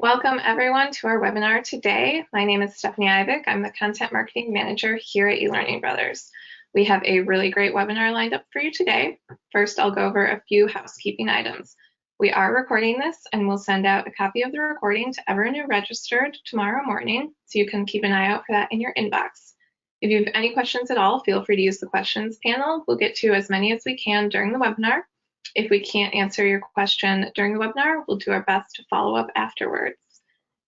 Welcome everyone to our webinar today. My name is Stephanie Ivick. I'm the Content Marketing Manager here at eLearning Brothers. We have a really great webinar lined up for you today. First, I'll go over a few housekeeping items. We are recording this and we'll send out a copy of the recording to everyone who registered tomorrow morning, so you can keep an eye out for that in your inbox. If you have any questions at all, feel free to use the questions panel. We'll get to as many as we can during the webinar. If we can't answer your question during the webinar, we'll do our best to follow up afterwards.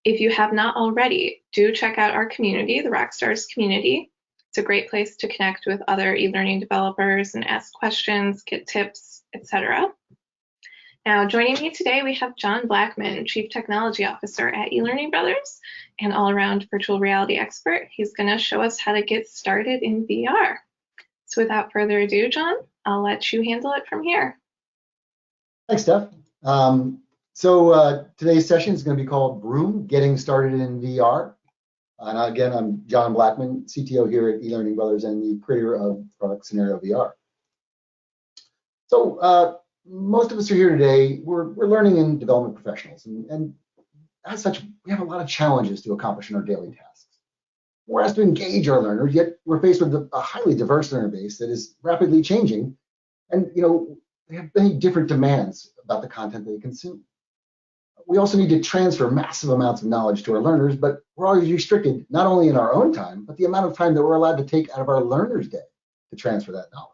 If you have not already, do check out our community, the Rockstars community. It's a great place to connect with other e-learning developers and ask questions, get tips, etc. Now, joining me today, we have John Blackmon, Chief Technology Officer at eLearning Brothers and all-around virtual reality expert. He's going to show us how to get started in VR. So without further ado, John, I'll let you handle it from here. Thanks, Steph. Today's session is going to be called VRoom, Getting Started in VR. And again, I'm John Blackmon, CTO here at eLearning Brothers and the creator of product CenarioVR. Most of us are here today. We're learning and development professionals, and as such, we have a lot of challenges to accomplish in our daily tasks. We're asked to engage our learners, yet we're faced with a highly diverse learner base that is rapidly changing, and they have many different demands about the content they consume. We also need to transfer massive amounts of knowledge to our learners, but we're always restricted not only in our own time, but the amount of time that we're allowed to take out of our learners' day to transfer that knowledge.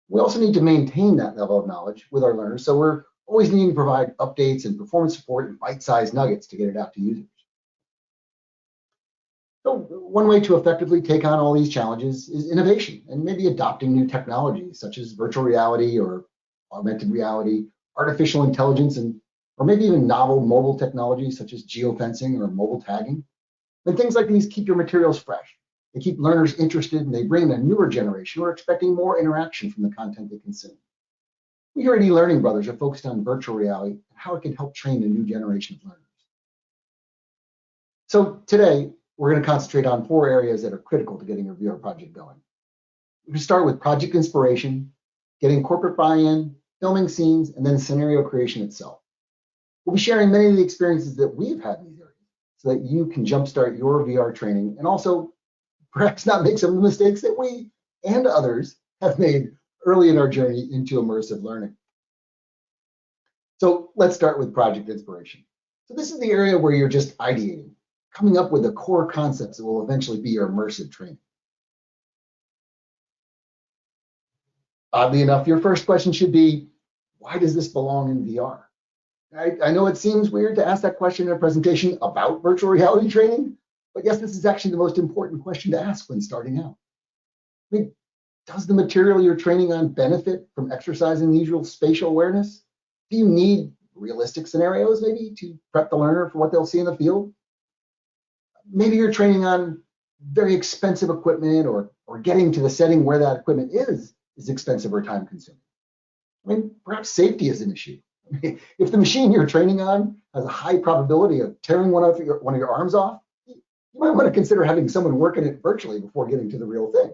We also need to maintain that level of knowledge with our learners, so we're always needing to provide updates and performance support and bite-sized nuggets to get it out to users. So one way to effectively take on all these challenges is innovation and maybe adopting new technologies such as virtual reality or augmented reality, artificial intelligence, or maybe even novel mobile technologies such as geofencing or mobile tagging. And things like these keep your materials fresh. They keep learners interested, and they bring in a newer generation who are expecting more interaction from the content they consume. We here at eLearning Brothers are focused on virtual reality and how it can help train a new generation of learners. So today, we're going to concentrate on 4 areas that are critical to getting your VR project going. We're going to start with project inspiration, getting corporate buy-in, filming scenes, and then scenario creation itself. We'll be sharing many of the experiences that we've had in these areas so that you can jumpstart your VR training and also perhaps not make some of the mistakes that we and others have made early in our journey into immersive learning. So let's start with project inspiration. So this is the area where you're just ideating, coming up with the core concepts that will eventually be your immersive training. Oddly enough, your first question should be, why does this belong in VR? I know it seems weird to ask that question in a presentation about virtual reality training, but yes, this is actually the most important question to ask when starting out. I mean, does the material you're training on benefit from exercising the usual spatial awareness? Do you need realistic scenarios maybe to prep the learner for what they'll see in the field? Maybe you're training on very expensive equipment, or getting to the setting where that equipment is expensive or time consuming. I mean, perhaps safety is an issue. If the machine you're training on has a high probability of tearing one of your arms off, you might want to consider having someone work in it virtually before getting to the real thing.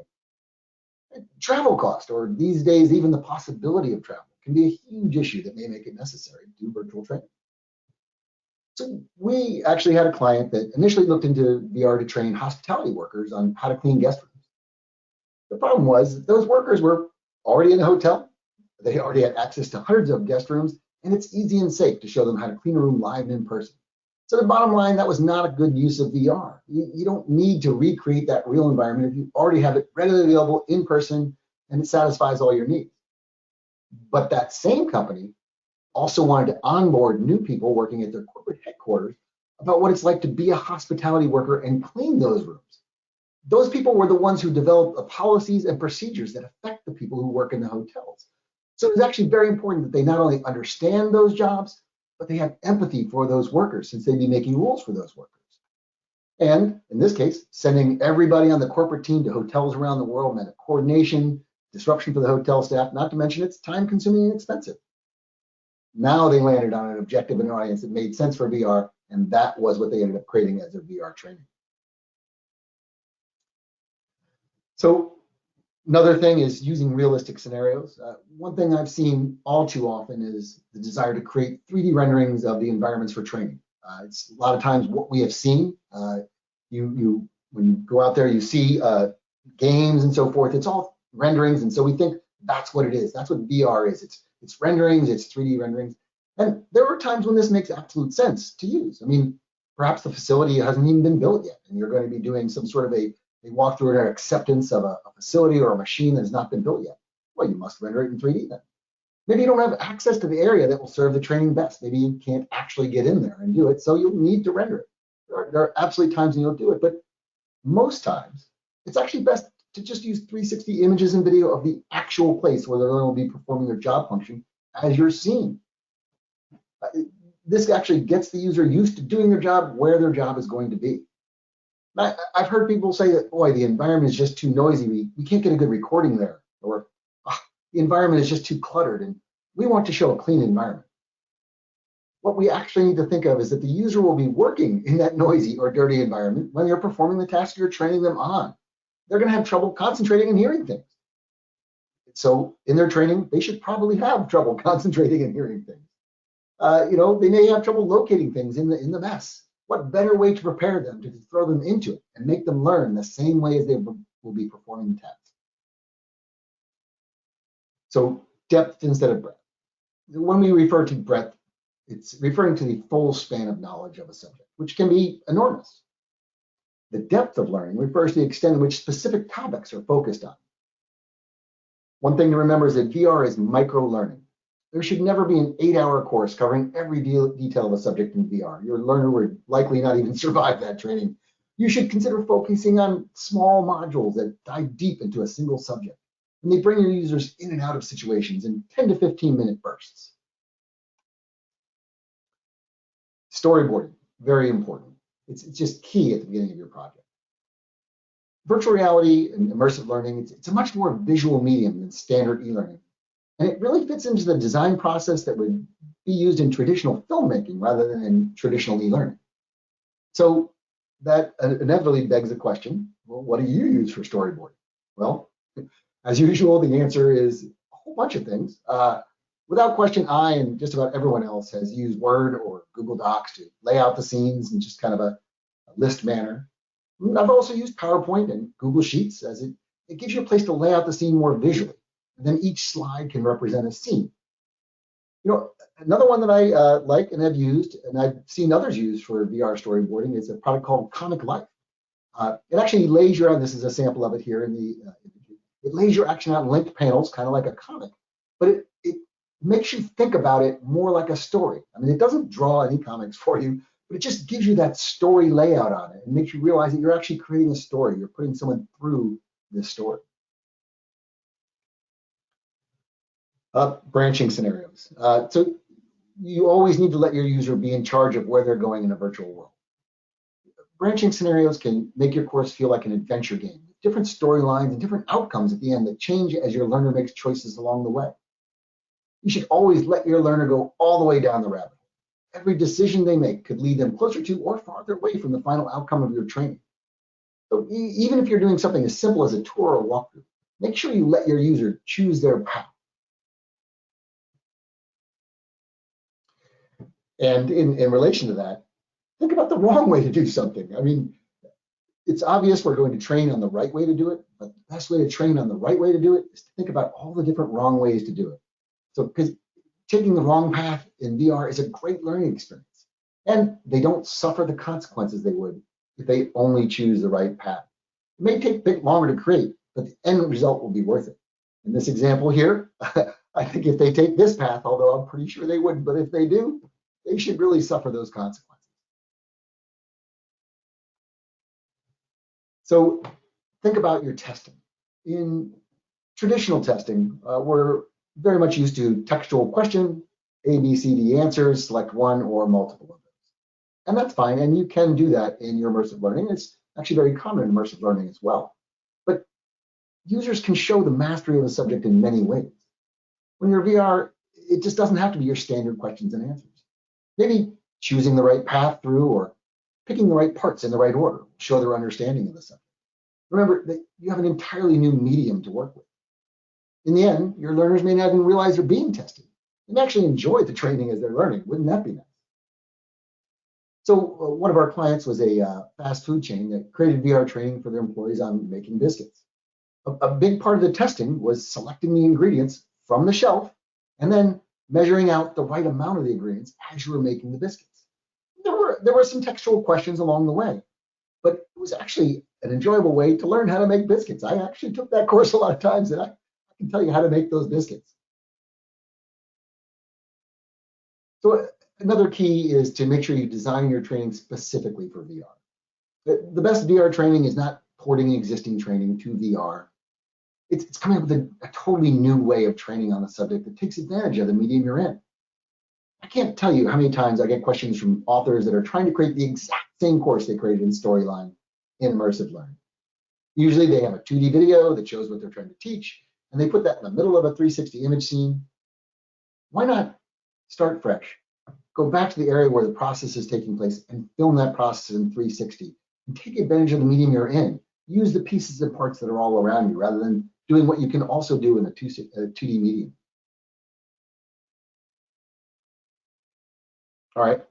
Travel cost, or these days even the possibility of travel, can be a huge issue that may make it necessary to do virtual training. So we actually had a client that initially looked into VR to train hospitality workers on how to clean guest rooms. The problem was that those workers were already in a hotel. They already had access to hundreds of guest rooms, and it's easy and safe to show them how to clean a room live and in person. So the bottom line, that was not a good use of VR. You don't need to recreate that real environment if you already have it readily available in person and it satisfies all your needs. But that same company also wanted to onboard new people working at their corporate headquarters about what it's like to be a hospitality worker and clean those rooms. Those people were the ones who developed the policies and procedures that affect the people who work in the hotels. So it's actually very important that they not only understand those jobs, but they have empathy for those workers, since they'd be making rules for those workers. And in this case, sending everybody on the corporate team to hotels around the world meant a coordination, disruption for the hotel staff, not to mention it's time consuming and expensive. Now they landed on an objective and an audience that made sense for VR, and that was what they ended up creating as their VR training. So another thing is using realistic scenarios. One thing I've seen all too often is the desire to create 3D renderings of the environments for training. It's a lot of times what we have seen. When you go out there, you see games and so forth. It's all renderings, and so we think that's what it is. That's what VR is. It's renderings. It's 3D renderings. And there are times when this makes absolute sense to use. I mean, perhaps the facility hasn't even been built yet, and you're going to be doing some sort of a walkthrough or acceptance of a facility or a machine that has not been built yet. Well, you must render it in 3D then. Maybe you don't have access to the area that will serve the training best. Maybe you can't actually get in there and do it, so you'll need to render it. There are absolutely times when you'll do it, but most times it's actually best to just use 360 images and video of the actual place where the learner will be performing their job function as you're seeing. This actually gets the user used to doing their job where their job is going to be. I've heard people say that, boy, the environment is just too noisy. We can't get a good recording there, or the environment is just too cluttered, and we want to show a clean environment. What we actually need to think of is that the user will be working in that noisy or dirty environment when you're performing the task you're training them on. They're going to have trouble concentrating and hearing things. So in their training, they should probably have trouble concentrating and hearing things. They may have trouble locating things in the mess. What better way to prepare them to throw them into it and make them learn the same way as they will be performing the task? So depth instead of breadth. When we refer to breadth, it's referring to the full span of knowledge of a subject, which can be enormous. The depth of learning refers to the extent in which specific topics are focused on. One thing to remember is that VR is micro-learning. There should never be an 8-hour course covering every detail of a subject in VR. Your learner would likely not even survive that training. You should consider focusing on small modules that dive deep into a single subject. And they bring your users in and out of situations in 10 to 15-minute bursts. Storyboarding, very important. It's just key at the beginning of your project. Virtual reality and immersive learning, it's a much more visual medium than standard e-learning. And it really fits into the design process that would be used in traditional filmmaking rather than in traditional e-learning. So that inevitably begs the question, well, what do you use for storyboarding? Well, as usual, the answer is a whole bunch of things. Without question, I and just about everyone else has used Word or Google Docs to lay out the scenes in just kind of a list manner. I've also used PowerPoint and Google Sheets, as it gives you a place to lay out the scene more visually. And then each slide can represent a scene. Another one that I like and have used, and I've seen others use for VR storyboarding, is a product called Comic Life. It actually lays your, this is a sample of it here in the it lays your action out in linked panels, kind of like a comic, but it makes you think about it more like a story. I mean, it doesn't draw any comics for you, but it just gives you that story layout on it and makes you realize that you're actually creating a story. You're putting someone through this story. Branching scenarios. So you always need to let your user be in charge of where they're going in a virtual world. Branching scenarios can make your course feel like an adventure game, with different storylines and different outcomes at the end that change as your learner makes choices along the way. You should always let your learner go all the way down the rabbit hole. Every decision they make could lead them closer to or farther away from the final outcome of your training. So even if you're doing something as simple as a tour or walkthrough, make sure you let your user choose their path. And in relation to that, think about the wrong way to do something. I mean, it's obvious we're going to train on the right way to do it, but the best way to train on the right way to do it is to think about all the different wrong ways to do it. So, because taking the wrong path in VR is a great learning experience, and they don't suffer the consequences they would if they only choose the right path. It may take a bit longer to create, but the end result will be worth it. In this example here, I think if they take this path, although I'm pretty sure they wouldn't, but if they do, they should really suffer those consequences. So think about your testing. In traditional testing, we're very much used to textual question, A, B, C, D answers, select one or multiple of those. And that's fine, and you can do that in your immersive learning. It's actually very common in immersive learning as well. But users can show the mastery of a subject in many ways. When you're VR, it just doesn't have to be your standard questions and answers. Maybe choosing the right path through or picking the right parts in the right order will show their understanding of the subject. Remember that you have an entirely new medium to work with. In the end, your learners may not even realize they're being tested. They may actually enjoy the training as they're learning. Wouldn't that be nice? So one of our clients was a fast food chain that created VR training for their employees on making biscuits. A big part of the testing was selecting the ingredients from the shelf and then measuring out the right amount of the ingredients as you were making the biscuits. There were some textual questions along the way, but it was actually an enjoyable way to learn how to make biscuits. I actually took that course a lot of times, and I can tell you how to make those biscuits. So another key is to make sure you design your training specifically for VR. The best VR training is not porting existing training to VR. It's coming up with a totally new way of training on the subject that takes advantage of the medium you're in. I can't tell you how many times I get questions from authors that are trying to create the exact same course they created in Storyline in immersive learning. Usually they have a 2D video that shows what they're trying to teach, and they put that in the middle of a 360 image scene. Why not start fresh? Go back to the area where the process is taking place and film that process in 360 and take advantage of the medium you're in. Use the pieces and parts that are all around you rather than doing what you can also do in the 2D medium. All right,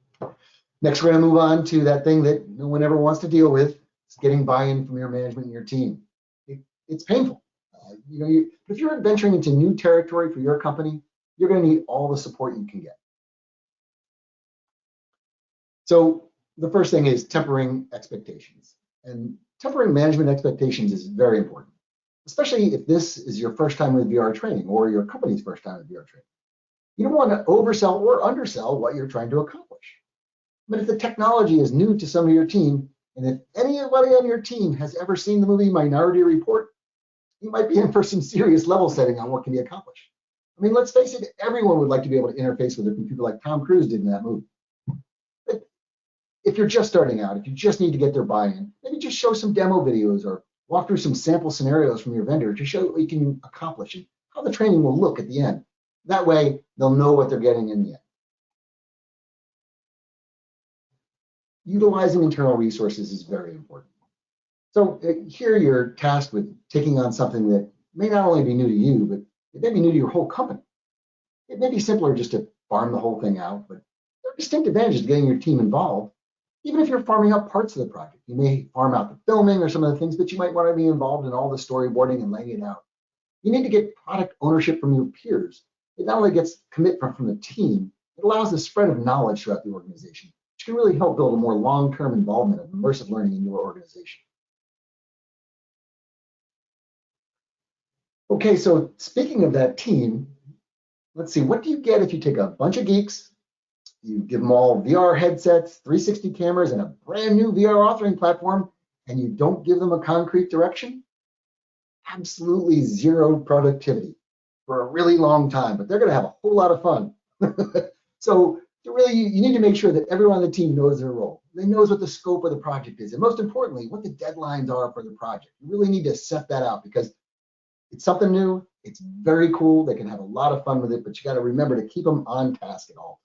next we're gonna move on to that thing that no one ever wants to deal with. It's getting buy-in from your management and your team. It's painful. If you're venturing into new territory for your company, you're gonna need all the support you can get. So the first thing is tempering expectations. And tempering management expectations is very important, especially if this is your first time with VR training or your company's first time with VR training. You don't want to oversell or undersell what you're trying to accomplish. But if the technology is new to some of your team, and if anybody on your team has ever seen the movie Minority Report, you might be in for some serious level setting on what can be accomplished. I mean, let's face it, everyone would like to be able to interface with a computer like Tom Cruise did in that movie. But if you're just starting out, if you just need to get their buy-in, maybe just show some demo videos or walk through some sample scenarios from your vendor to show what you can accomplish and how the training will look at the end. That way, they'll know what they're getting in the end. Utilizing internal resources is very important. So here you're tasked with taking on something that may not only be new to you, but it may be new to your whole company. It may be simpler just to farm the whole thing out, but there are distinct advantages to getting your team involved. Even if you're farming out parts of the project, you may farm out the filming or some of the things, but you might want to be involved in all the storyboarding and laying it out. You need to get product ownership from your peers. It not only gets commitment from the team, it allows the spread of knowledge throughout the organization, which can really help build a more long-term involvement of immersive learning in your organization. Okay, so speaking of that team, let's see, what do you get if you take a bunch of geeks, you give them all VR headsets, 360 cameras, and a brand new VR authoring platform, and you don't give them a concrete direction? Absolutely zero productivity for a really long time, but they're going to have a whole lot of fun. So you need to make sure that everyone on the team knows their role. They knows what the scope of the project is, and most importantly, what the deadlines are for the project. You really need to set that out because it's something new. It's very cool. They can have a lot of fun with it, but you got to remember to keep them on task at all times.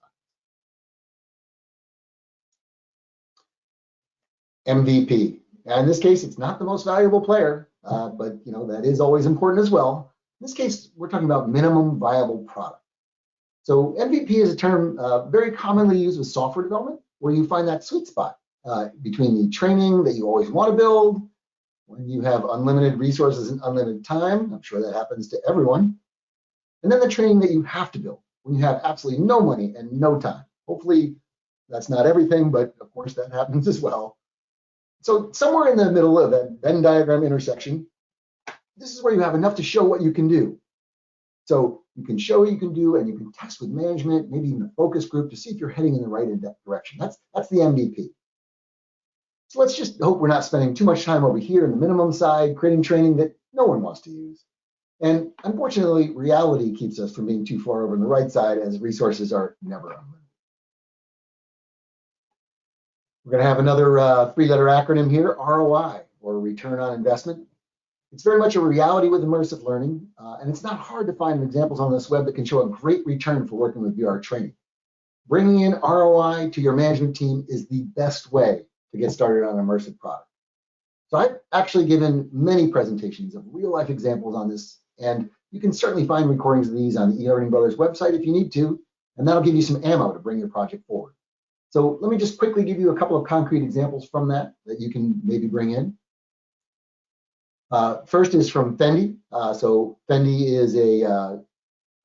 MVP. And in this case, it's not the most valuable player, but that is always important as well. In this case, we're talking about minimum viable product. So MVP is a term very commonly used with software development, where you find that sweet spot between the training that you always want to build, when you have unlimited resources and unlimited time. I'm sure that happens to everyone. And then the training that you have to build, when you have absolutely no money and no time. Hopefully, that's not everything, but of course that happens as well. So somewhere in the middle of that Venn diagram intersection, this is where you have enough to show what you can do. So you can show what you can do, and you can test with management, maybe even a focus group to see if you're heading in the right direction. That's the MVP. So let's just hope we're not spending too much time over here in the minimum side, creating training that no one wants to use. And unfortunately, reality keeps us from being too far over on the right side, as resources are never unlimited. We're going to have another three-letter acronym here, ROI, or return on investment. It's very much a reality with immersive learning, and it's not hard to find examples on this web that can show a great return for working with VR training. Bringing in ROI to your management team is the best way to get started on an immersive product. So I've actually given many presentations of real-life examples on this, and you can certainly find recordings of these on the eLearning Brothers website if you need to, and that'll give you some ammo to bring your project forward. So let me just quickly give you a couple of concrete examples from that you can maybe bring in. First is from Fendi. So Fendi is a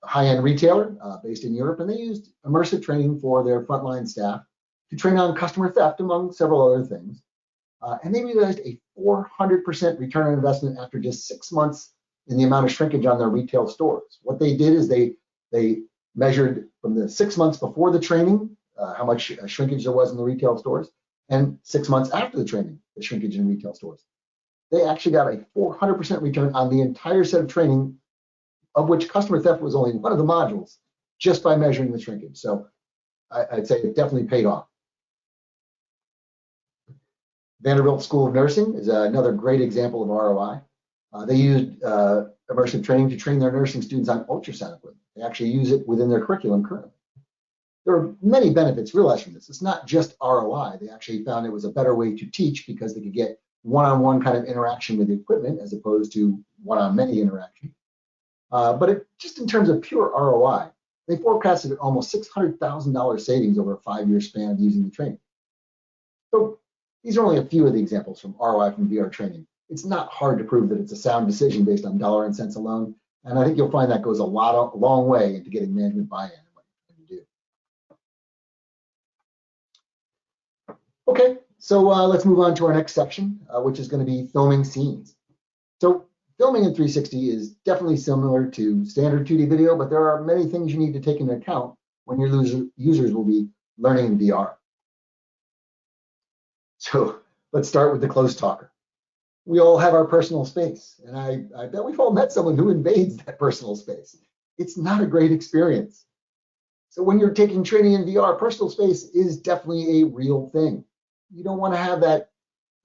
high-end retailer based in Europe, and they used immersive training for their frontline staff to train on customer theft, among several other things. And they realized a 400% return on investment after just 6 months in the amount of shrinkage on their retail stores. What they did is they measured from the 6 months before the training, how much shrinkage there was in the retail stores, and 6 months after the training, the shrinkage in retail stores. They actually got a 400% return on the entire set of training, of which customer theft was only one of the modules, just by measuring the shrinkage. So I'd say it definitely paid off. Vanderbilt School of Nursing is another great example of ROI. They used immersive training to train their nursing students on ultrasound equipment. They actually use it within their curriculum currently. There are many benefits realized from this. It's not just ROI. They actually found it was a better way to teach because they could get one-on-one kind of interaction with the equipment as opposed to one-on-many interaction. But just in terms of pure ROI, they forecasted almost $600,000 savings over a 5-year span of using the training. So these are only a few of the examples from ROI from VR training. It's not hard to prove that it's a sound decision based on dollar and cents alone. And I think you'll find that goes a long way into getting management buy-in and what you're trying to do. Okay, so let's move on to our next section, which is going to be filming scenes. So filming in 360 is definitely similar to standard 2D video, but there are many things you need to take into account when your users will be learning in VR. So let's start with the close talker. We all have our personal space, and I bet we've all met someone who invades that personal space. It's not a great experience. So when you're taking training in VR, personal space is definitely a real thing. You don't want to have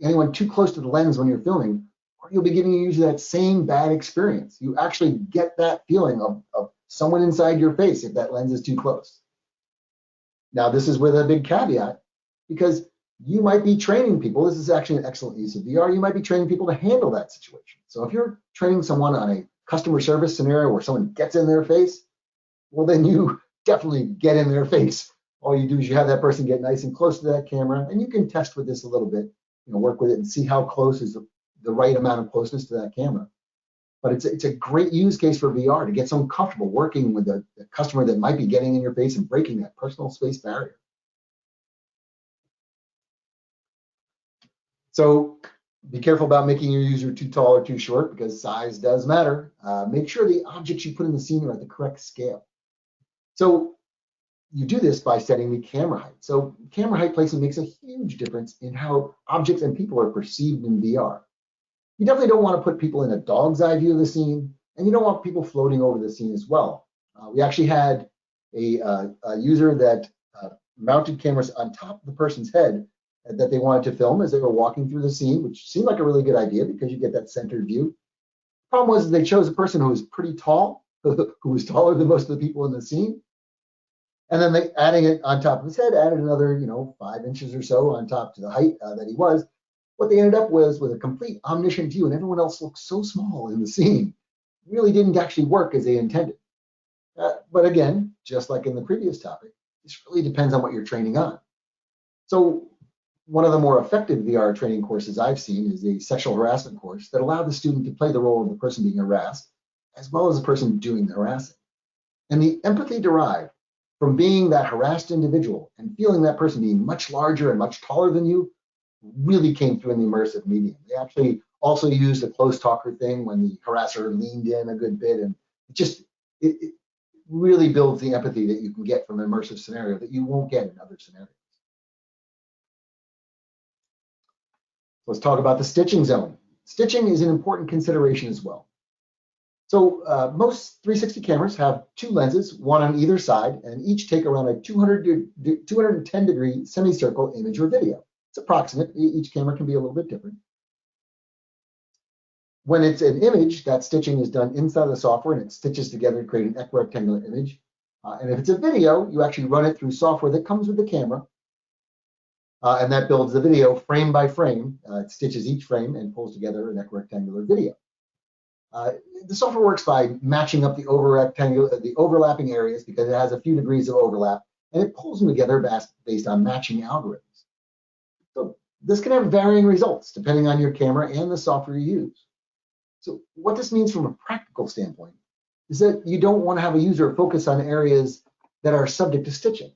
anyone too close to the lens when you're filming, or you'll be giving your user that same bad experience. You actually get that feeling of someone inside your face if that lens is too close. Now, this is with a big caveat, because you might be training people. This is actually an excellent use of VR. You might be training people to handle that situation. So if you're training someone on a customer service scenario where someone gets in their face, well, then you definitely get in their face. All you do is you have that person get nice and close to that camera, and you can test with this a little bit, work with it and see how close is the right amount of closeness to that camera. But it's a great use case for VR to get someone comfortable working with a customer that might be getting in your face and breaking that personal space barrier. So be careful about making your user too tall or too short, because size does matter. Make sure the objects you put in the scene are at the correct scale. So you do this by setting the camera height. So camera height placement makes a huge difference in how objects and people are perceived in VR. You definitely don't want to put people in a dog's eye view of the scene, and you don't want people floating over the scene as well. We actually had a user that mounted cameras on top of the person's head that they wanted to film as they were walking through the scene, which seemed like a really good idea because you get that centered view. The problem was they chose a person who was pretty tall, who was taller than most of the people in the scene. And then they adding it on top of his head, added another, 5 inches or so on top to the height that he was. What they ended up was with a complete omniscient view, and everyone else looked so small in the scene. It really didn't actually work as they intended. But again, just like in the previous topic, this really depends on what you're training on. So one of the more effective VR training courses I've seen is a sexual harassment course that allowed the student to play the role of the person being harassed, as well as the person doing the harassing. And the empathy derived from being that harassed individual and feeling that person being much larger and much taller than you really came through in the immersive medium. They actually also used a close talker thing when the harasser leaned in a good bit, and it really builds the empathy that you can get from an immersive scenario that you won't get in other scenarios. Let's talk about the stitching zone. Stitching is an important consideration as well. So most 360 cameras have 2 lenses, one on either side, and each take around a 210-degree semicircle image or video. It's approximate. Each camera can be a little bit different. When it's an image, that stitching is done inside the software, and it stitches together to create an equirectangular image. And if it's a video, you actually run it through software that comes with the camera, and that builds the video frame by frame. It stitches each frame and pulls together an equirectangular video. The software works by matching up the overlapping areas because it has a few degrees of overlap, and it pulls them together based on matching algorithms. So this can have varying results depending on your camera and the software you use. So what this means from a practical standpoint is that you don't want to have a user focus on areas that are subject to stitching.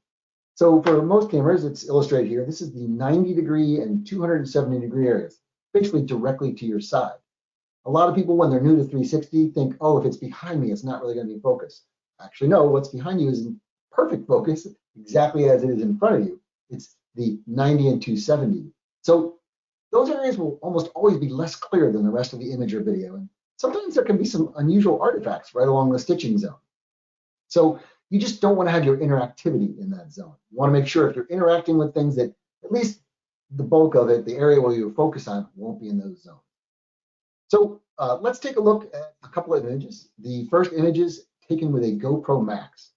So for most cameras, it's illustrated here. This is the 90-degree and 270-degree areas, basically directly to your side. A lot of people, when they're new to 360, think, oh, if it's behind me, it's not really going to be focused. Actually, no, what's behind you is in perfect focus, exactly as it is in front of you. It's the 90 and 270. So those areas will almost always be less clear than the rest of the image or video. And sometimes there can be some unusual artifacts right along the stitching zone. So you just don't want to have your interactivity in that zone. You want to make sure if you're interacting with things that at least the bulk of it, the area where you focus on, won't be in those zones. So let's take a look at a couple of images. The first image is taken with a GoPro Max.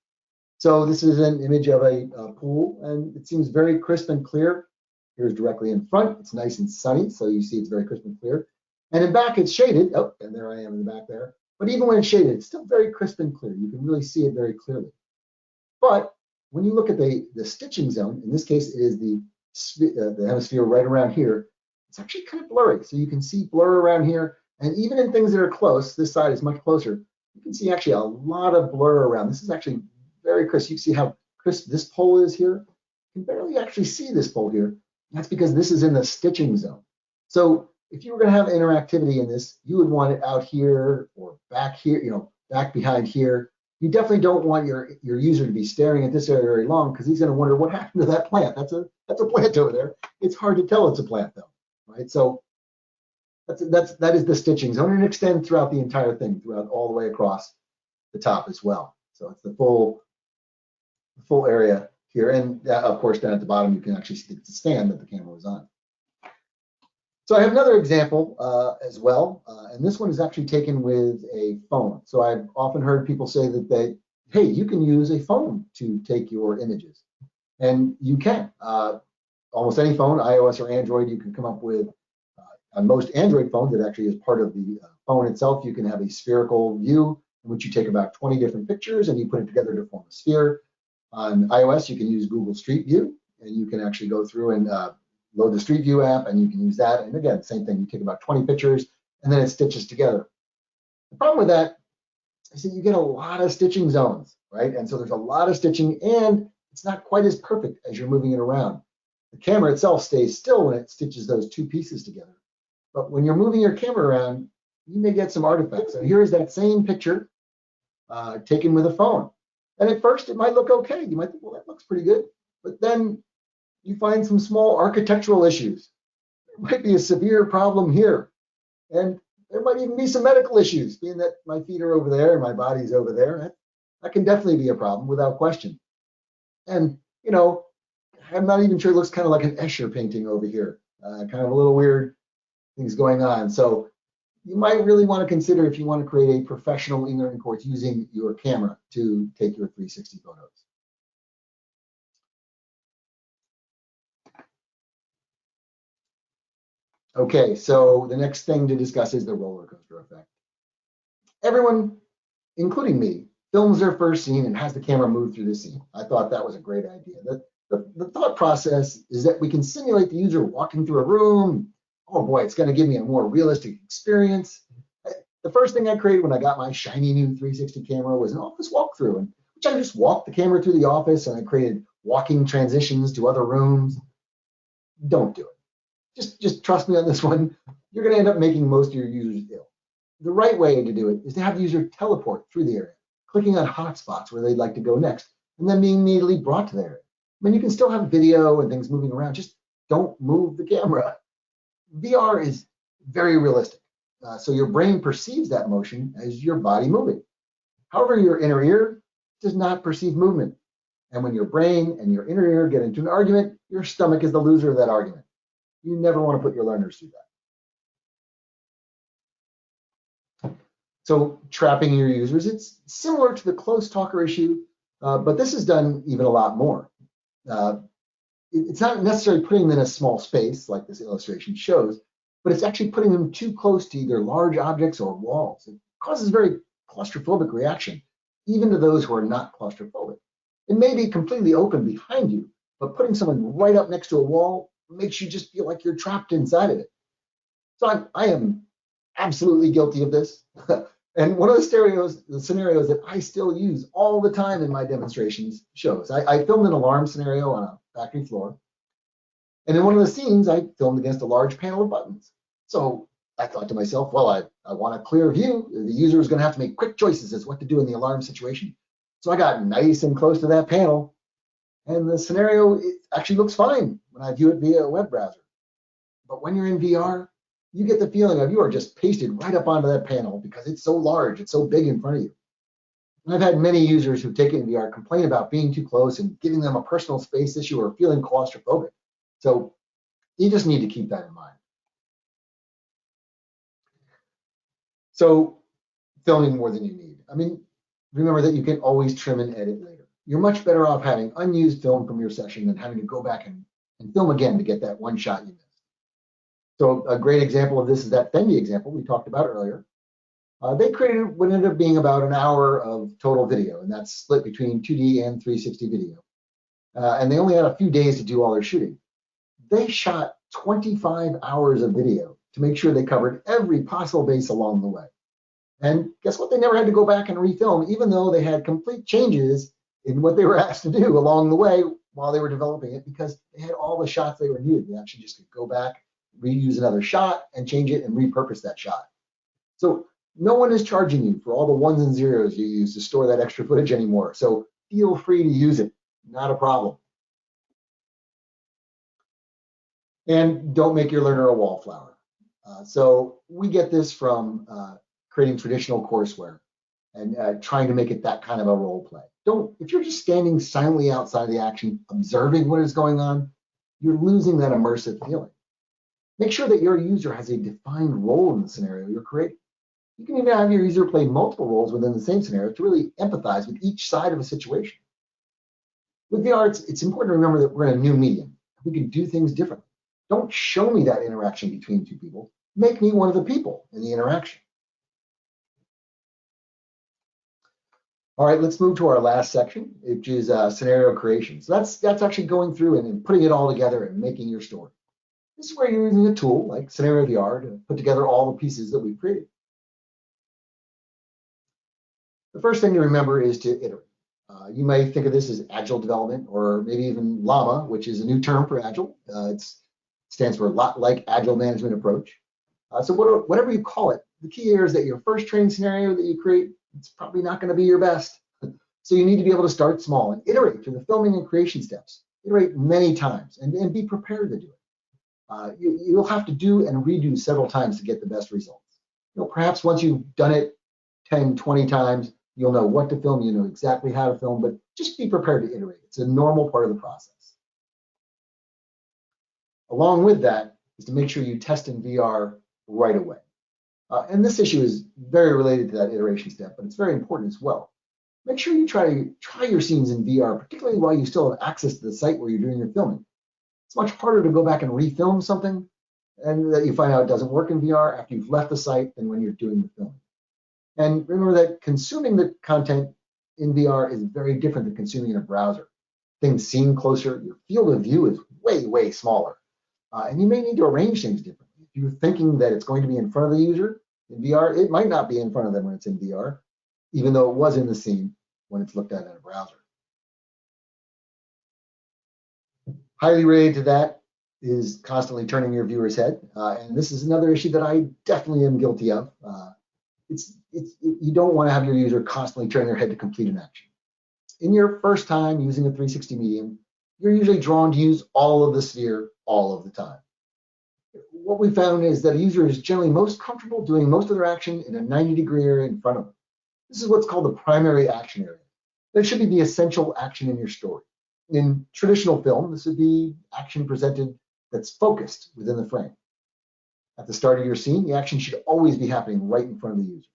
So this is an image of a pool, and it seems very crisp and clear. Here's directly in front. It's nice and sunny, so you see it's very crisp and clear. And in back, it's shaded. Oh, and there I am in the back there. But even when it's shaded, it's still very crisp and clear. You can really see it very clearly. But when you look at the stitching zone, in this case, it is the hemisphere right around here. It's actually kind of blurry. So you can see blur around here. And even in things that are close, this side is much closer, you can see actually a lot of blur around. This is actually very crisp. You can see how crisp this pole is here. You can barely actually see this pole here. That's because this is in the stitching zone. So if you were going to have interactivity in this, you would want it out here or back here, back behind here. You definitely don't want your user to be staring at this area very long, because he's going to wonder what happened to that plant. That's a plant over there. It's hard to tell it's a plant though, right? So that is the stitching zone, and it extends throughout the entire thing, throughout all the way across the top as well. So it's the full area here, and of course down at the bottom you can actually see the stand that the camera was on. So I have another example as well, and this one is actually taken with a phone. So I've often heard people say that hey, you can use a phone to take your images, and you can. Almost any phone, iOS or Android, you can come up with. On most Android phones, it actually is part of the phone itself. You can have a spherical view in which you take about 20 different pictures and you put it together to form a sphere. On iOS, you can use Google Street View, and you can actually go through and load the Street View app, and you can use that. And again, same thing, you take about 20 pictures and then it stitches together. The problem with that is that you get a lot of stitching zones, right? And so there's a lot of stitching, and it's not quite as perfect as you're moving it around. The camera itself stays still when it stitches those two pieces together. But when you're moving your camera around, you may get some artifacts. So here's that same picture taken with a phone. And at first, it might look okay. You might think, well, that looks pretty good. But then you find some small architectural issues. There might be a severe problem here. And there might even be some medical issues, being that my feet are over there and my body's over there. That can definitely be a problem without question. And, I'm not even sure it looks kind of like an Escher painting over here. Kind of a little weird things going on. So you might really want to consider if you want to create a professional e-learning course using your camera to take your 360 photos. Okay, so the next thing to discuss is the roller coaster effect. Everyone, including me, films their first scene and has the camera move through the scene. I thought that was a great idea. The thought process is that we can simulate the user walking through a room. Oh boy, it's going to give me a more realistic experience. The first thing I created when I got my shiny new 360 camera was an office walkthrough, in which I just walked the camera through the office and I created walking transitions to other rooms. Don't do it. Just trust me on this one. You're going to end up making most of your users ill. The right way to do it is to have the user teleport through the area, clicking on hotspots where they'd like to go next, and then being immediately brought to the area. I mean, you can still have video and things moving around, just don't move the camera. VR is very realistic. So your brain perceives that motion as your body moving. However, your inner ear does not perceive movement. And when your brain and your inner ear get into an argument, your stomach is the loser of that argument. You never want to put your learners through that. So trapping your users, it's similar to the close talker issue, but this is done even a lot more. It's not necessarily putting them in a small space like this illustration shows, but it's actually putting them too close to either large objects or walls. It causes a very claustrophobic reaction, even to those who are not claustrophobic. It may be completely open behind you, but putting someone right up next to a wall makes you just feel like you're trapped inside of it. So I am absolutely guilty of this. And one of the scenarios that I still use all the time in my demonstrations shows. I filmed an alarm scenario on a factory floor. And in one of the scenes, I filmed against a large panel of buttons. So I thought to myself, well, I want a clear view. The user is going to have to make quick choices as what to do in the alarm situation. So I got nice and close to that panel. And the scenario, it actually looks fine when I view it via a web browser. But when you're in VR, you get the feeling of you are just pasted right up onto that panel because it's so large, it's so big in front of you. And I've had many users who take it in VR complain about being too close and giving them a personal space issue or feeling claustrophobic. So you just need to keep that in mind. So filming more than you need. I mean, remember that you can always trim and edit later. You're much better off having unused film from your session than having to go back and film again to get that one shot you missed. So a great example of this is that Fendi example we talked about earlier. They created what ended up being about an hour of total video, and that's split between 2D and 360 video. And they only had a few days to do all their shooting. They shot 25 hours of video to make sure they covered every possible base along the way. And guess what? They never had to go back and refilm, even though they had complete changes in what they were asked to do along the way while they were developing it, because they had all the shots they were needed. They actually just could go back, reuse another shot, and change it and repurpose that shot. So no one is charging you for all the ones and zeros you use to store that extra footage anymore. So feel free to use it, not a problem. And don't make your learner a wallflower. So we get this from creating traditional courseware and trying to make it that kind of a role play. If you're just standing silently outside the action, observing what is going on, you're losing that immersive feeling. Make sure that your user has a defined role in the scenario you're creating. You can even have your user play multiple roles within the same scenario to really empathize with each side of a situation. With VR, it's important to remember that we're in a new medium. We can do things differently. Don't show me that interaction between two people. Make me one of the people in the interaction. All right, let's move to our last section, which is scenario creation. So that's actually going through and putting it all together and making your story. This is where you're using a tool like CenarioVR to put together all the pieces that we've created. The first thing to remember is to iterate. You may think of this as agile development, or maybe even LLAMA, which is a new term for agile. It stands for a lot like agile management approach. So whatever you call it, the key here is that your first training scenario that you create, it's probably not going to be your best. So you need to be able to start small and iterate through the filming and creation steps. Iterate many times and be prepared to do it. You'll have to do and redo several times to get the best results. Perhaps once you've done it 10, 20 times, you'll know what to film, you know exactly how to film, but just be prepared to iterate. It's a normal part of the process. Along with that is to make sure you test in VR right away. And this issue is very related to that iteration step, but it's very important as well. Make sure you try your scenes in VR, particularly while you still have access to the site where you're doing your filming. It's much harder to go back and refilm something and that you find out it doesn't work in VR after you've left the site than when you're doing the filming. And remember that consuming the content in VR is very different than consuming in a browser. Things seem closer, your field of view is way, way smaller. And you may need to arrange things differently. If you're thinking that it's going to be in front of the user in VR, it might not be in front of them when it's in VR, even though it was in the scene when it's looked at in a browser. Highly related to that is constantly turning your viewer's head. And this is another issue that I definitely am guilty of. You don't want to have your user constantly turning their head to complete an action. In your first time using a 360 medium, you're usually drawn to use all of the sphere all of the time. What we found is that a user is generally most comfortable doing most of their action in a 90-degree area in front of them. This is what's called the primary action area. That should be the essential action in your story. In traditional film, this would be action presented that's focused within the frame. At the start of your scene, the action should always be happening right in front of the user.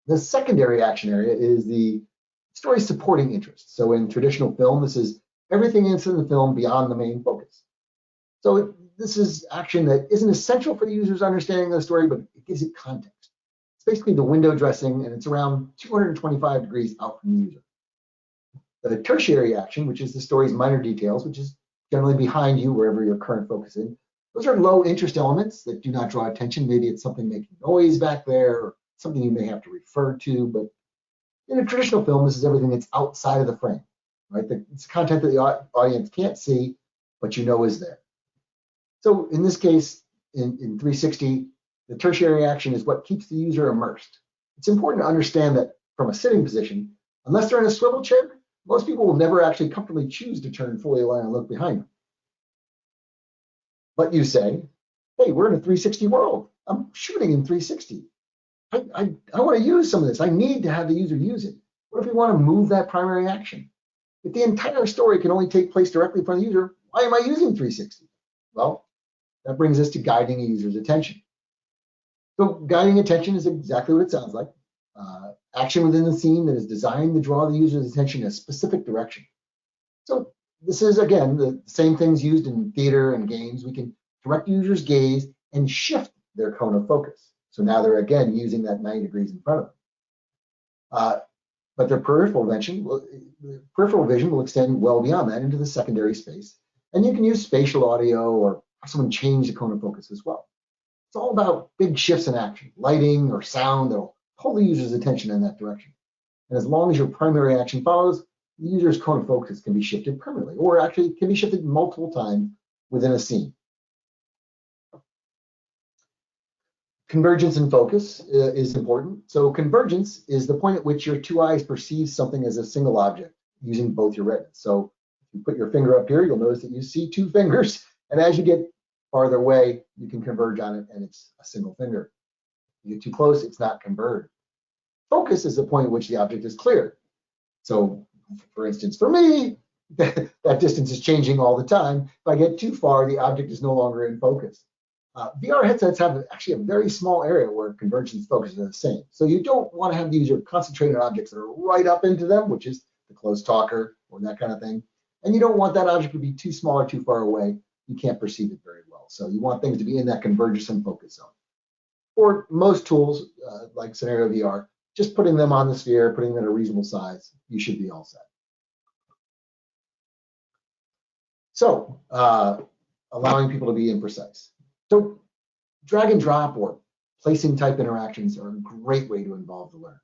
The secondary action area is the story supporting interest. So in traditional film, this is everything inside the film beyond the main focus. So this is action that isn't essential for the user's understanding of the story, but it gives it context. It's basically the window dressing, and it's around 225 degrees out from the user. The tertiary action, which is the story's minor details, which is generally behind you, wherever your current focus is. Those are low interest elements that do not draw attention. Maybe it's something making noise back there, or something you may have to refer to. But in a traditional film, this is everything that's outside of the frame, right? It's content that the audience can't see, but you know is there. So in this case, in 360, the tertiary action is what keeps the user immersed. It's important to understand that from a sitting position, unless they're in a swivel chair, most people will never actually comfortably choose to turn fully aligned and look behind them. But you say, hey, we're in a 360 world. I'm shooting in 360. I want to use some of this. I need to have the user use it. What if we want to move that primary action? If the entire story can only take place directly in front of the user, why am I using 360? Well, that brings us to guiding a user's attention. So guiding attention is exactly what it sounds like. Action within the scene that is designed to draw the user's attention in a specific direction. So this is, again, the same things used in theater and games. We can direct the user's gaze and shift their cone of focus. So now they're, again, using that 90 degrees in front of them. But their peripheral vision will extend well beyond that into the secondary space. And you can use spatial audio or have someone change the cone of focus as well. It's all about big shifts in action, lighting or sound that'll pull the user's attention in that direction. And as long as your primary action follows, the user's cone of focus can be shifted permanently, or actually can be shifted multiple times within a scene. Convergence and focus is important. So convergence is the point at which your two eyes perceive something as a single object using both your retinas. So if you put your finger up here, you'll notice that you see two fingers. And as you get farther away, you can converge on it, and it's a single finger. You get too close, it's not converged. Focus is the point at which the object is cleared. So, for instance, for me, that distance is changing all the time. If I get too far, the object is no longer in focus. VR headsets have actually a very small area where convergence and focus are the same. So you don't want to have the user concentrate on objects that are right up into them, which is the close talker or that kind of thing. And you don't want that object to be too small or too far away. You can't perceive it very well. So you want things to be in that convergence and focus zone. For most tools, like CenarioVR, just putting them on the sphere, putting them at a reasonable size, you should be all set. So allowing people to be imprecise. So drag and drop or placing type interactions are a great way to involve the learner.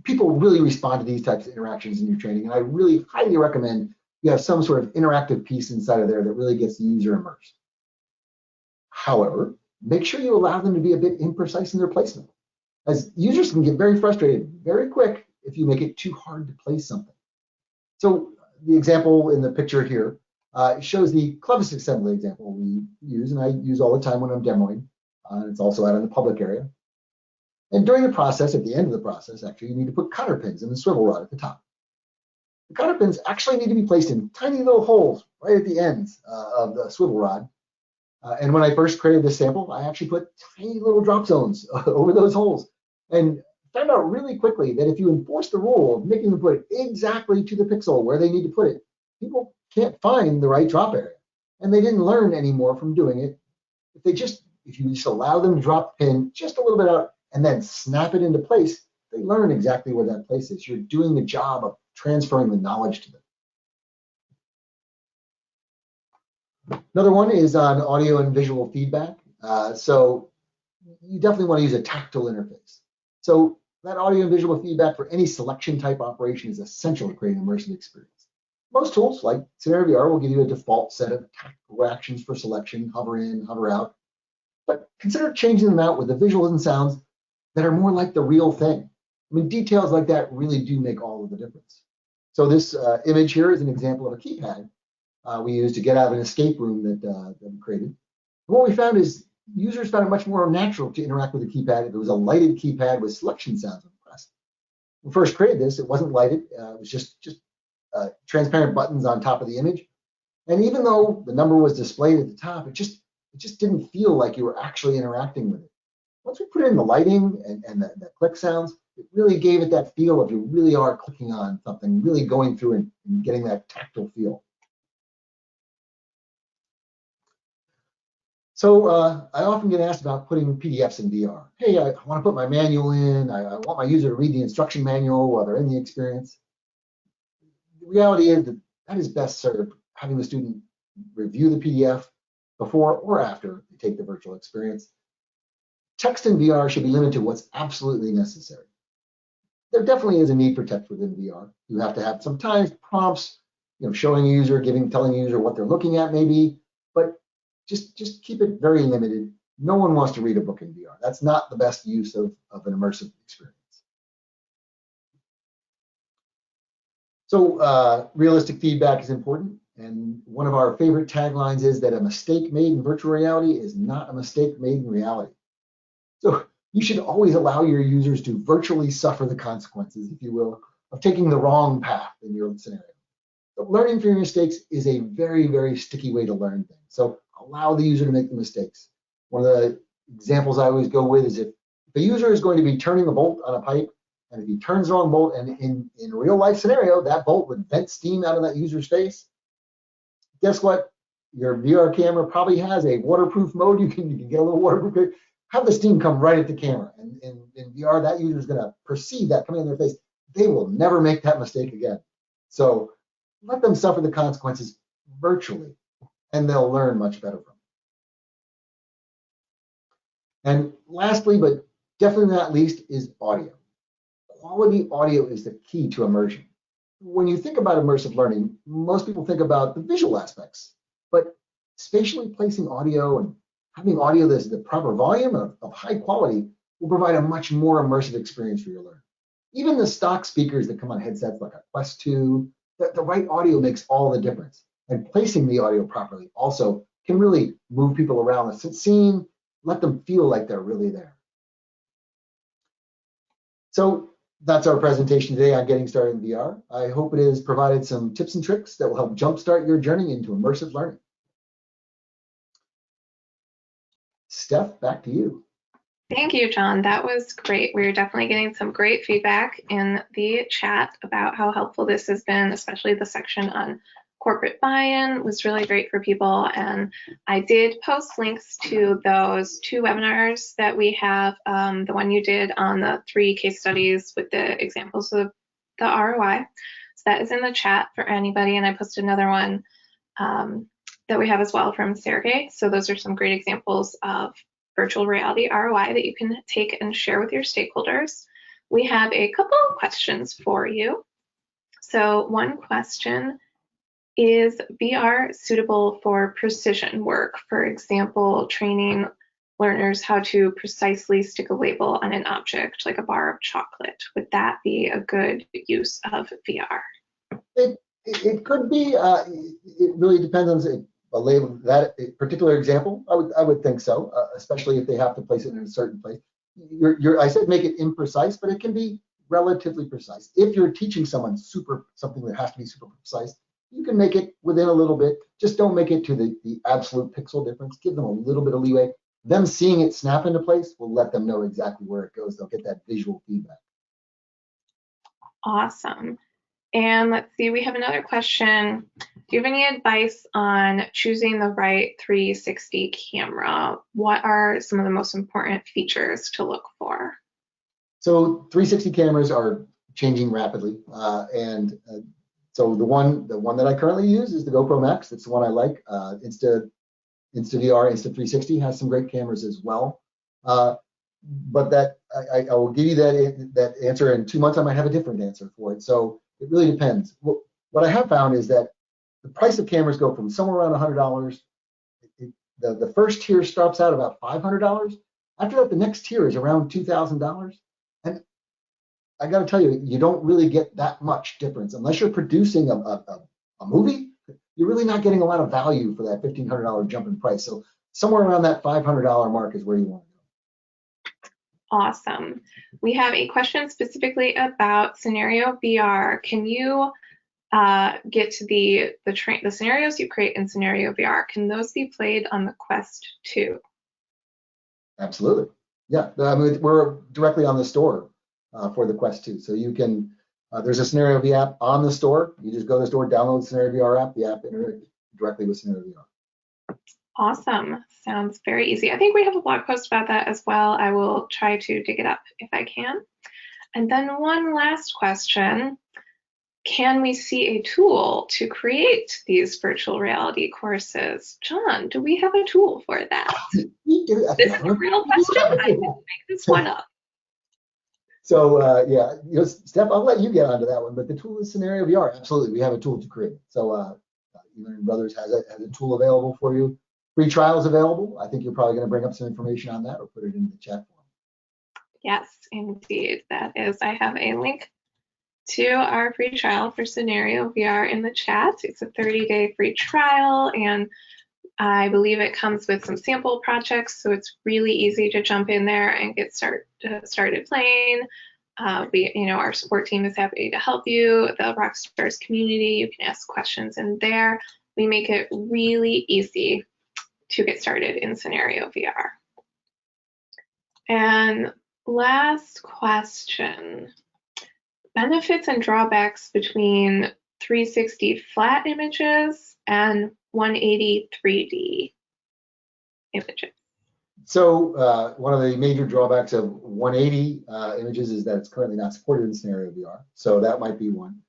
People really respond to these types of interactions in your training, and I really highly recommend you have some sort of interactive piece inside of there that really gets the user immersed. However, make sure you allow them to be a bit imprecise in their placement, as users can get very frustrated very quick if you make it too hard to place something. So the example in the picture here shows the clevis assembly example we use, and I use all the time when I'm demoing. It's also out in the public area. And during the process, at the end of the process, actually, you need to put cotter pins in the swivel rod at the top. The cotter pins actually need to be placed in tiny little holes right at the ends of the swivel rod. And when I first created this sample, I actually put tiny little drop zones over those holes, and found out really quickly that if you enforce the rule of making them put it exactly to the pixel where they need to put it, people can't find the right drop area. And they didn't learn any more from doing it. If you just allow them to drop the pin just a little bit out and then snap it into place, they learn exactly where that place is. You're doing the job of transferring the knowledge to them. Another one is on audio and visual feedback. So you definitely want to use a tactile interface. So that audio and visual feedback for any selection type operation is essential to create an immersive experience. Most tools, like CenarioVR, will give you a default set of tactile actions for selection, hover in, hover out. But consider changing them out with the visuals and sounds that are more like the real thing. I mean, details like that really do make all of the difference. So this image here is an example of a keypad we used to get out of an escape room that we created. And what we found is users found it much more natural to interact with the keypad if it was a lighted keypad with selection sounds pressed. When we first created this, it wasn't lighted. It was just transparent buttons on top of the image. And even though the number was displayed at the top, it just didn't feel like you were actually interacting with it. Once we put in the lighting and the click sounds, it really gave it that feel of you really are clicking on something, really going through and getting that tactile feel. So I often get asked about putting PDFs in VR. Hey, I want to put my manual in. I want my user to read the instruction manual while they're in the experience. the reality is that is best served having the student review the PDF before or after they take the virtual experience. Text in VR should be limited to what's absolutely necessary. There definitely is a need for text within VR. You have to have sometimes prompts, showing a user, telling a user what they're looking at maybe, but just keep it very limited. No one wants to read a book in VR. That's not the best use of an immersive experience. So realistic feedback is important. And one of our favorite taglines is that a mistake made in virtual reality is not a mistake made in reality. So you should always allow your users to virtually suffer the consequences, if you will, of taking the wrong path in your scenario. But learning from your mistakes is a very, very sticky way to learn things. So allow the user to make the mistakes. One of the examples I always go with is if a user is going to be turning a bolt on a pipe, and if he turns the wrong bolt, and in a real life scenario, that bolt would vent steam out of that user's face, guess what? Your VR camera probably has a waterproof mode. You can get a little waterproof. Have the steam come right at the camera. And in VR, that user is going to perceive that coming in their face. They will never make that mistake again. So let them suffer the consequences virtually, and they'll learn much better from it. And lastly, but definitely not least, is audio. Quality audio is the key to immersion. When you think about immersive learning, most people think about the visual aspects, but spatially placing audio and having audio that's the proper volume of high quality will provide a much more immersive experience for your learner. Even the stock speakers that come on headsets like a Quest 2, the right audio makes all the difference. And placing the audio properly also can really move people around the scene, let them feel like they're really there. So that's our presentation today on getting started in VR. I hope it has provided some tips and tricks that will help jumpstart your journey into immersive learning. Steph, back to you. Thank you, John. That was great. We're definitely getting some great feedback in the chat about how helpful this has been, especially the section on corporate buy-in was really great for people. And I did post links to those 2 webinars that we have, the one you did on the 3 case studies with the examples of the ROI. So that is in the chat for anybody. And I posted another one that we have as well from Sergey. So those are some great examples of virtual reality ROI that you can take and share with your stakeholders. We have a couple of questions for you. So one question, is VR suitable for precision work? For example, training learners how to precisely stick a label on an object like a bar of chocolate. Would that be a good use of VR? It could be. It really depends on a label. That particular example, I would think so, especially if they have to place it in a certain place. I said make it imprecise, but it can be relatively precise. If you're teaching someone something that has to be super precise, you can make it within a little bit. Just don't make it to the absolute pixel difference. Give them a little bit of leeway. Them seeing it snap into place will let them know exactly where it goes. They'll get that visual feedback. Awesome. And let's see, we have another question. Do you have any advice on choosing the right 360 camera? What are some of the most important features to look for? So 360 cameras are changing rapidly, so the one that I currently use is the GoPro Max. That's the one I like. InstaVR, Insta360 has some great cameras as well. But that I will give you that answer in 2 months. I might have a different answer for it. So it really depends. What I have found is that the price of cameras go from somewhere around $100. The first tier starts out about $500. After that, the next tier is around $2,000. And I got to tell you, you don't really get that much difference unless you're producing a movie. You're really not getting a lot of value for that $1,500 jump in price. So somewhere around that $500 mark is where you want to go. Awesome. We have a question specifically about CenarioVR. Can you get to the scenarios you create in CenarioVR? Can those be played on the Quest 2? Absolutely. Yeah, I mean, we're directly on the store for the Quest 2. So you can, there's a ScenarioVR app on the store. You just go to the store, download the ScenarioVR app, the app interacts directly with ScenarioVR. Awesome. Sounds very easy. I think we have a blog post about that as well. I will try to dig it up if I can. And then one last question. can we see a tool to create these virtual reality courses? John, do we have a tool for that? We do. This is a real question. I didn't make this one up. So yeah, Steph, I'll let you get onto that one, but the tool is CenarioVR. Absolutely, we have a tool to create. So eLearning Brothers has a tool available for you. Free trials available. I think you're probably going to bring up some information on that or put it in the chat forum. Yes, indeed, that is. I have a link to our free trial for CenarioVR in the chat. It's a 30-day free trial, and I believe it comes with some sample projects, so it's really easy to jump in there and get started playing. Our support team is happy to help you. The Rockstars community, you can ask questions in there. We make it really easy to get started in CenarioVR. And last question. Benefits and drawbacks between 360 flat images and 180 3D images. So one of the major drawbacks of 180 images is that it's currently not supported in CenarioVR. So that might be one.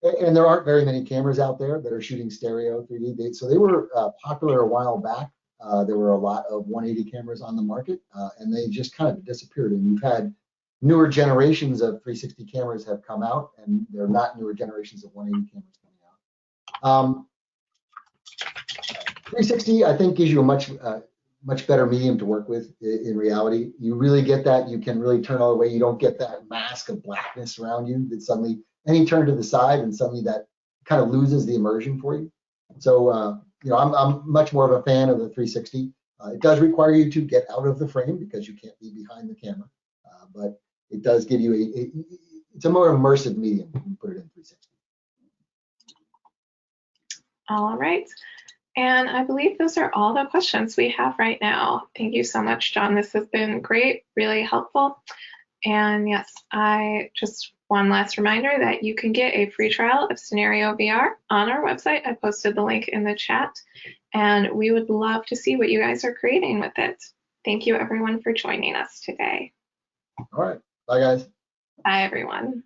And there aren't very many cameras out there that are shooting stereo 3D. So they were popular a while back. There were a lot of 180 cameras on the market, and they just kind of disappeared. And you've had newer generations of 360 cameras have come out, and they're not newer generations of 180 cameras coming out. 360, I think, gives you a much better medium to work with in reality. You really get that. You can really turn all the way. You don't get that mask of blackness around you that suddenly, any turn to the side, and suddenly that kind of loses the immersion for you. So, I'm much more of a fan of the 360. It does require you to get out of the frame because you can't be behind the camera, but it does give you it's a more immersive medium when you put it in 360. All right. And I believe those are all the questions we have right now. Thank you so much, John. This has been great, really helpful. And yes, one last reminder that you can get a free trial of CenarioVR on our website. I posted the link in the chat, and we would love to see what you guys are creating with it. Thank you, everyone, for joining us today. All right. Bye, guys. Bye, everyone.